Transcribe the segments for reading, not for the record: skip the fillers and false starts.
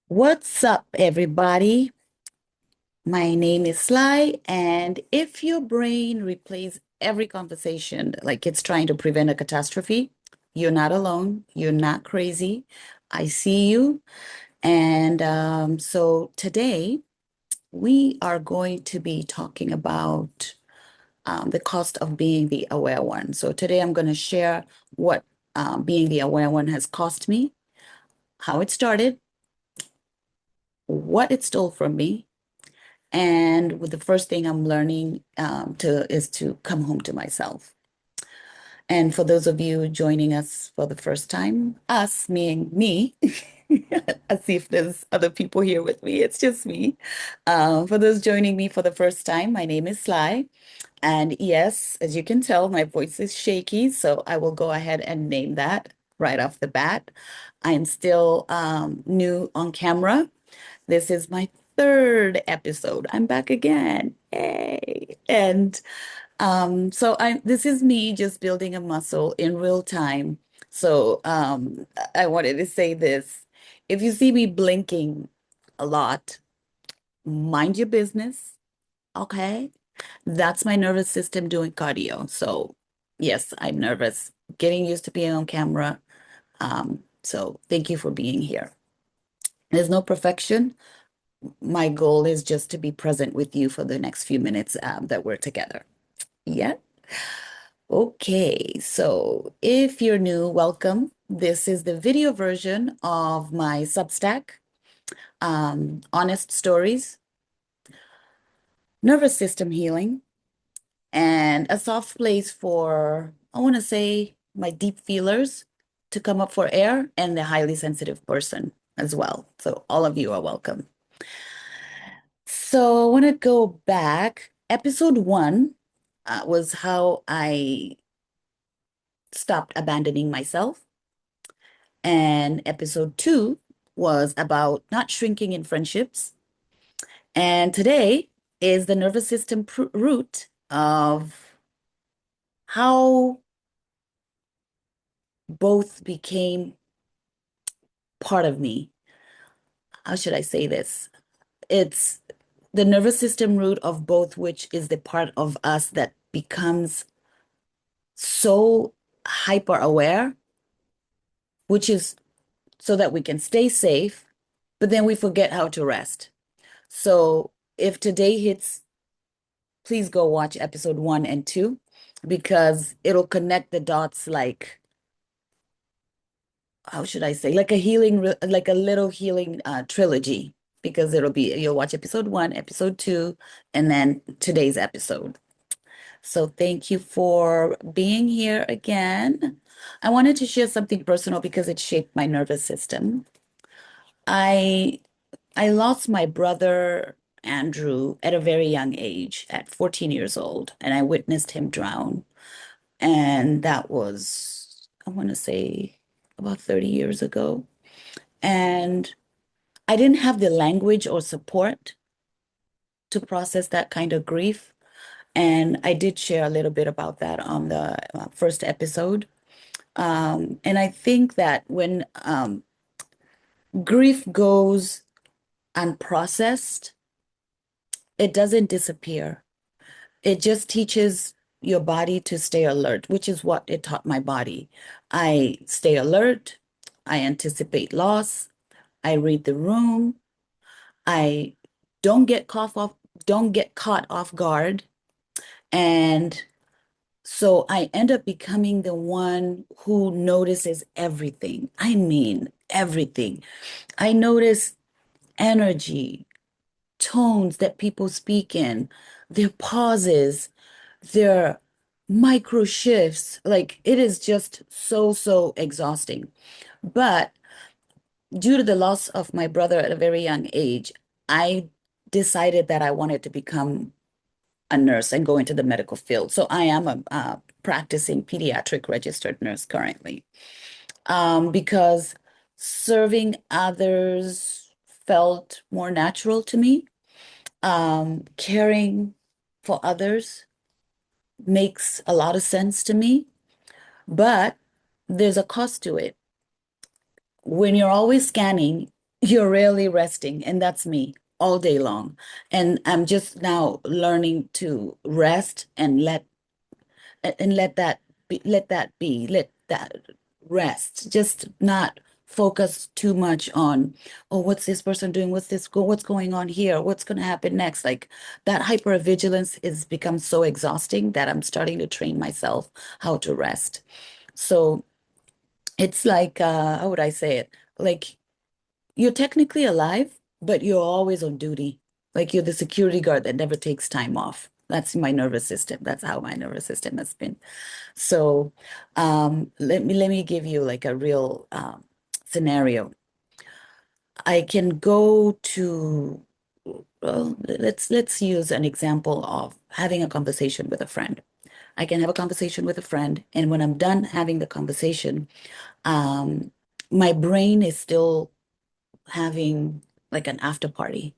What's up, everybody? My name is Sly, and if your brain replays every conversation like it's trying to prevent a catastrophe, you're not alone. You're not crazy. I see you. And so today we are going to be talking about the cost of being the aware one. So today I'm going to share what being the aware one has cost me, how it started, what it stole from me, and with the first thing I'm learning to is to come home to myself. And for those of you joining us for the first time, us meaning me, as if there's other people here with me, it's just me. For those joining me for the first time, my name is Sly. And yes, as you can tell, my voice is shaky, so I will go ahead and name that right off the bat. I'm still new on camera. This is my third episode. I'm back again. Hey. And so I this is me just building a muscle in real time. So I wanted to say this. If you see me blinking a lot, mind your business. Okay. That's my nervous system doing cardio. So yes, I'm nervous. Getting used to being on camera. So thank you for being here. There's no perfection. My goal is just to be present with you for the next few minutes that we're together. Yeah. Okay. So if you're new, welcome. This is the video version of my Substack, Honest Stories, Nervous System Healing, and a soft place for, I want to say, my deep feelers to come up for air and the highly sensitive person as well. So all of you are welcome. So I want to go back. Episode one was how I stopped abandoning myself. And episode two was about not shrinking in friendships. And today is the nervous system root of how both became part of me. How should I say this? It's the nervous system root of both, which is the part of us that becomes so hyper aware, which is so that we can stay safe, but then we forget how to rest. So if today hits, please go watch episode one and two because it'll connect the dots like, how should I say, like a healing, like a little healing trilogy, because it'll be, you'll watch episode one, episode two, and then today's episode. So thank you for being here again. I wanted to share something personal because it shaped my nervous system. I I lost my brother Andrew at a very young age, at 14 years old, and I witnessed him drown. And that was, I want to say, about 30 years ago. And I didn't have the language or support to process that kind of grief. And I did share a little bit about that on the first episode. And I think that when grief goes unprocessed, it doesn't disappear. It just teaches your body to stay alert, which is what it taught my body. I stay alert. I anticipate loss. I read the room. I don't get don't get caught off guard. And so I end up becoming the one who notices everything. I mean, everything. I notice energy, tones that people speak in, their pauses, their micro shifts. Like it is just so exhausting. But due to the loss of my brother at a very young age, I decided that I wanted to become a nurse and go into the medical field. So I am a practicing pediatric registered nurse currently, because serving others felt more natural to me. Caring for others makes a lot of sense to me, but there's a cost to it. When you're always scanning, You're rarely resting, and that's me all day long. And I'm just now learning to rest and let that let that rest. Just not focus too much on, oh, what's this person doing? What's going on here? What's going to happen next? Like that hypervigilance is become so exhausting that I'm starting to train myself how to rest. So it's like, how would I say it? Like you're technically alive, but you're always on duty. Like you're the security guard that never takes time off. That's my nervous system. That's how my nervous system has been. So, let me give you like a real scenario. I can go to, well, let's use an example of having a conversation with a friend. I can have a conversation with a friend, and when I'm done having the conversation, um, my brain is still having like an after party.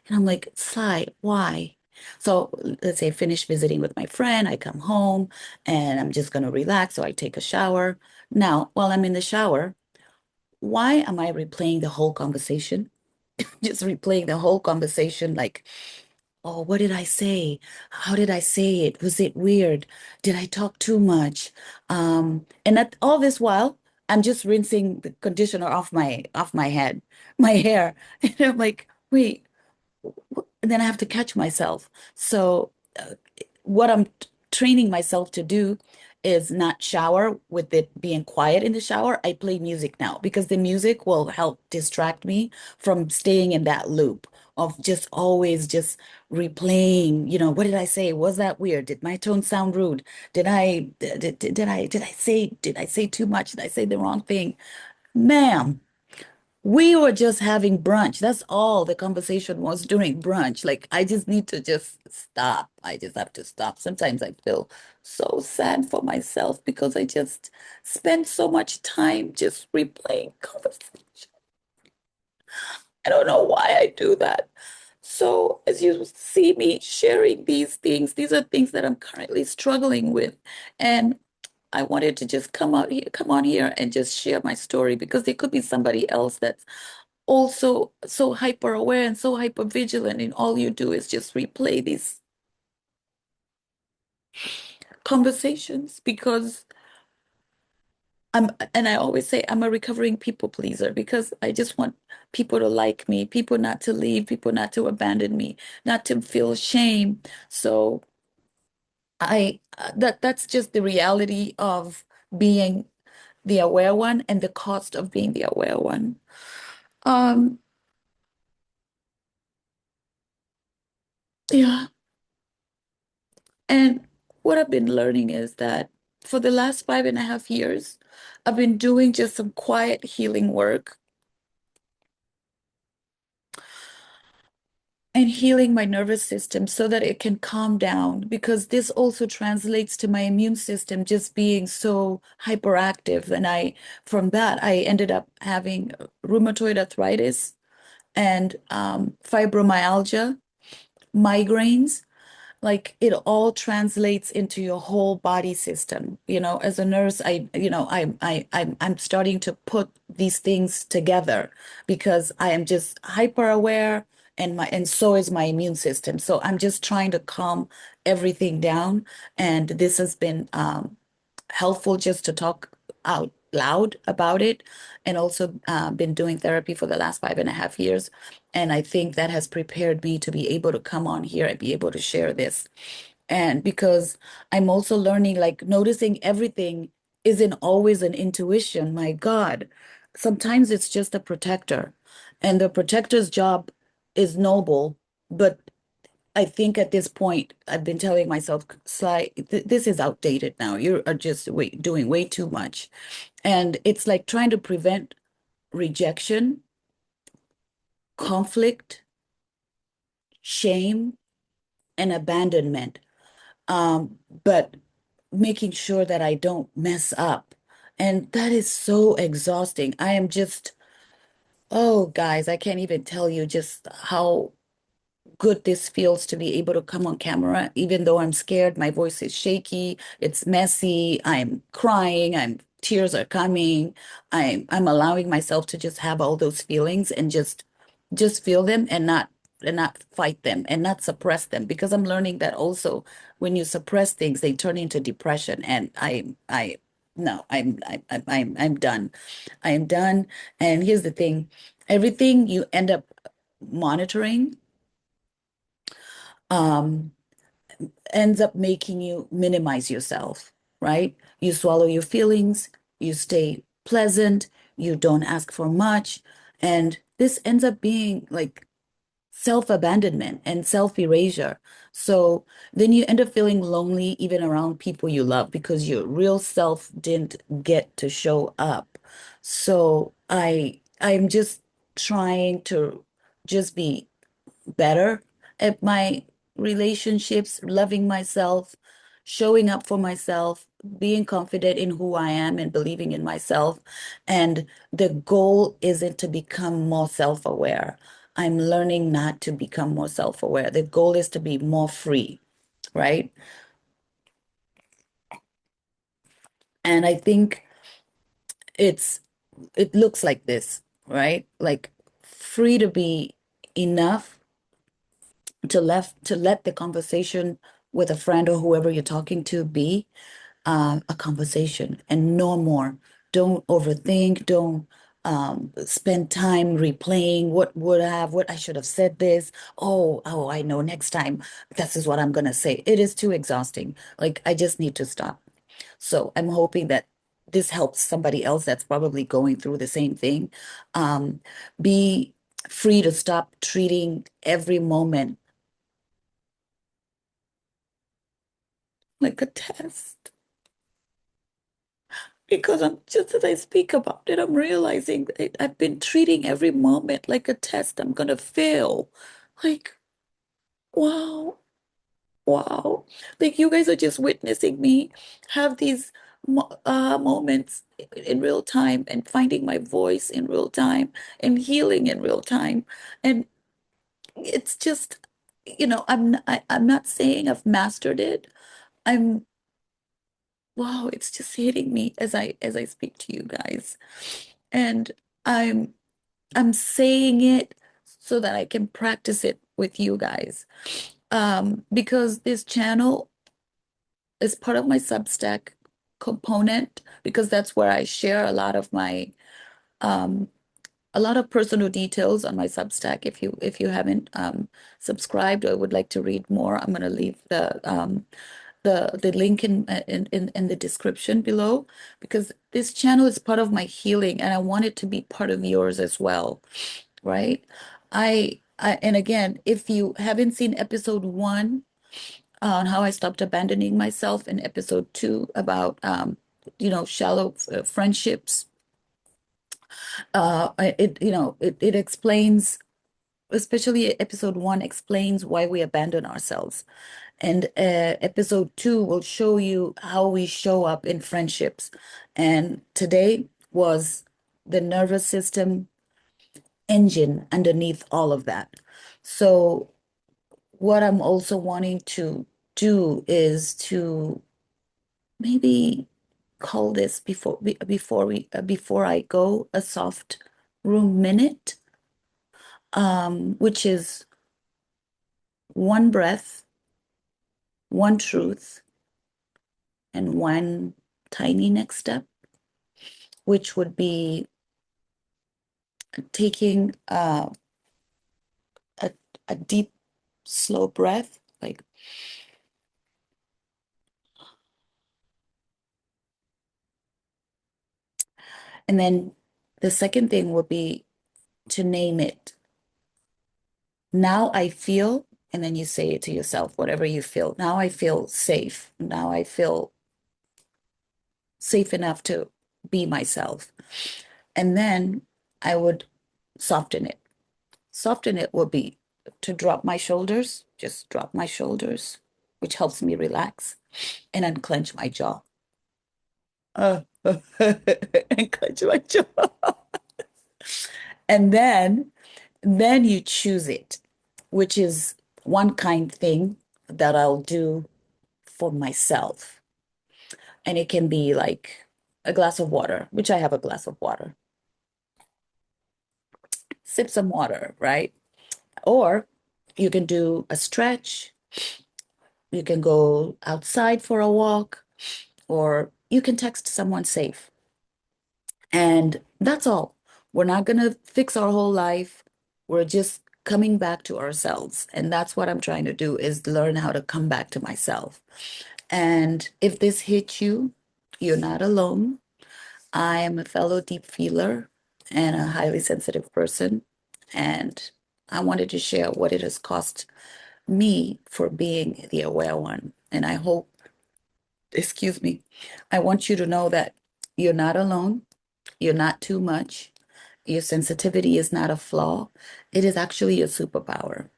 And I'm like, Sai, why? So let's say I finish visiting with my friend, I come home and I'm just going to relax. So I take a shower. Now, while I'm in the shower, why am I replaying the whole conversation? Just replaying the whole conversation like, oh, what did I say? How did I say it? Was it weird? Did I talk too much? And at all this while, I'm just rinsing the conditioner off my head, my hair. And I'm like, wait, and then I have to catch myself. So, what I'm training myself to do is not shower with it being quiet in the shower. I play music now because the music will help distract me from staying in that loop of just always just replaying, what did I say? Was that weird? Did my tone sound rude? Did I say too much? Did I say the wrong thing? Ma'am, we were just having brunch. That's all the conversation was during brunch. Like, I just need to just stop. I just have to stop. Sometimes I feel so sad for myself because I just spend so much time just replaying conversation. I don't know why I do that. So, as you see me sharing these things, these are things that I'm currently struggling with. And I wanted to just come on here and just share my story because there could be somebody else that's also so hyper aware and so hyper vigilant, and all you do is just replay these conversations because and I always say I'm a recovering people pleaser because I just want people to like me, people not to leave, people not to abandon me, not to feel shame. So that's just the reality of being the aware one and the cost of being the aware one. Um, yeah. And what I've been learning is that for the last 5.5 years, I've been doing just some quiet healing work and healing my nervous system so that it can calm down. Because this also translates to my immune system just being so hyperactive. And from that, I ended up having rheumatoid arthritis and fibromyalgia, migraines. Like it all translates into your whole body system. As a nurse, I'm starting to put these things together because I am just hyper aware, and so is my immune system. So I'm just trying to calm everything down. And this has been helpful just to talk out loud about it, and also been doing therapy for the last 5.5 years. And I think that has prepared me to be able to come on here and be able to share this. And because I'm also learning, like noticing everything isn't always an intuition. My God, sometimes it's just a protector. And the protector's job is noble, but I think at this point, I've been telling myself, Sly, this is outdated now. You are just doing way too much. And it's like trying to prevent rejection, conflict, shame, and abandonment. But making sure that I don't mess up. And that is so exhausting. I am just, oh, guys, I can't even tell you just how good this feels to be able to come on camera, even though I'm scared, my voice is shaky, it's messy, I'm crying, I'm tears are coming. I'm allowing myself to just have all those feelings and just feel them and not fight them and not suppress them because I'm learning that also when you suppress things, they turn into depression. And I no, I'm done. I am done. And here's the thing, everything you end up monitoring um ends up making you minimize yourself, right? You swallow your feelings, you stay pleasant, you don't ask for much, and this ends up being like self-abandonment and self-erasure. So then you end up feeling lonely even around people you love because your real self didn't get to show up. So I'm just trying to just be better at my relationships, loving myself, showing up for myself, being confident in who I am and believing in myself. And the goal isn't to become more self-aware. I'm learning not to become more self-aware. The goal is to be more free, right? And I think it's it looks like this, right? Like free to be enough to let the conversation with a friend or whoever you're talking to be a conversation and no more. Don't overthink. Don't spend time replaying what I should have said this. Oh, I know next time this is what I'm gonna say. It is too exhausting. Like I just need to stop. So I'm hoping that this helps somebody else that's probably going through the same thing. Um, be free to stop treating every moment like a test. Because I'm just as I speak about it, I'm realizing that I've been treating every moment like a test I'm gonna fail. Like, wow, wow. Like you guys are just witnessing me have these moments in real time and finding my voice in real time and healing in real time. And it's just, I'm not saying I've mastered it. I'm wow, it's just hitting me as I speak to you guys. And I'm I'm saying it so that I can practice it with you guys. Because this channel is part of my Substack component because that's where I share um a lot of personal details on my Substack. If you haven't subscribed or would like to read more, I'm gonna leave the link in the description below because this channel is part of my healing and I want it to be part of yours as well, right? I and again, if you haven't seen episode 1 on how I stopped abandoning myself and episode 2 about shallow friendships, it explains, especially episode 1 explains why we abandon ourselves. And episode 2 will show you how we show up in friendships. And today was the nervous system engine underneath all of that. So, what I'm also wanting to do is to maybe call this before I go a soft room minute, which is one breath, one truth, and one tiny next step, which would be taking a, a deep, slow breath, like, and then the second thing would be to name it. Now I feel, and then you say it to yourself, whatever you feel. Now I feel safe. Now I feel safe enough to be myself. And then I would soften it. Soften it would be to drop my shoulders, just drop my shoulders, which helps me relax, and unclench my jaw. And clench my jaw. And then you choose it, which is one kind thing that I'll do for myself. And it can be like a glass of water, which I have a glass of water. Sip some water, right? Or you can do a stretch. You can go outside for a walk, or you can text someone safe. And that's all. We're not going to fix our whole life. We're just coming back to ourselves. And that's what I'm trying to do is learn how to come back to myself. And if this hits you, you're not alone. I am a fellow deep feeler and a highly sensitive person. And I wanted to share what it has cost me for being the aware one. And I hope, excuse me, I want you to know that you're not alone. You're not too much. Your sensitivity is not a flaw. It is actually a superpower.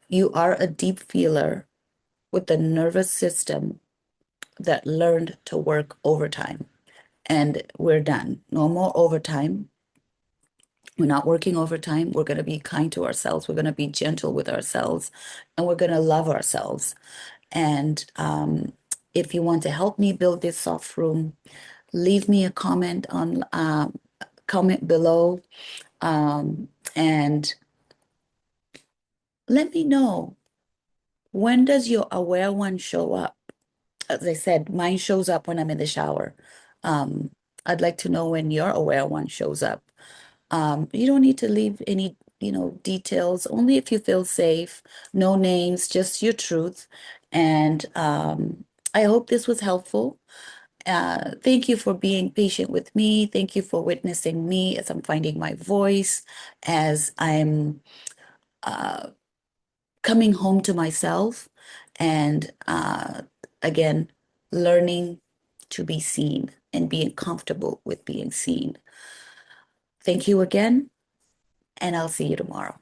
You are a deep feeler with a nervous system that learned to work overtime. And we're done. No more overtime. We're not working overtime. We're going to be kind to ourselves. We're going to be gentle with ourselves and we're going to love ourselves. And if you want to help me build this soft room, leave me a comment below, and let me know, when does your aware one show up? As I said, mine shows up when I'm in the shower. Um, I'd like to know when your aware one shows up. You don't need to leave any, details, only if you feel safe. No names, just your truth. And I hope this was helpful. Thank you for being patient with me. Thank you for witnessing me as I'm finding my voice, as I'm coming home to myself, and again, learning to be seen and being comfortable with being seen. Thank you again, and I'll see you tomorrow.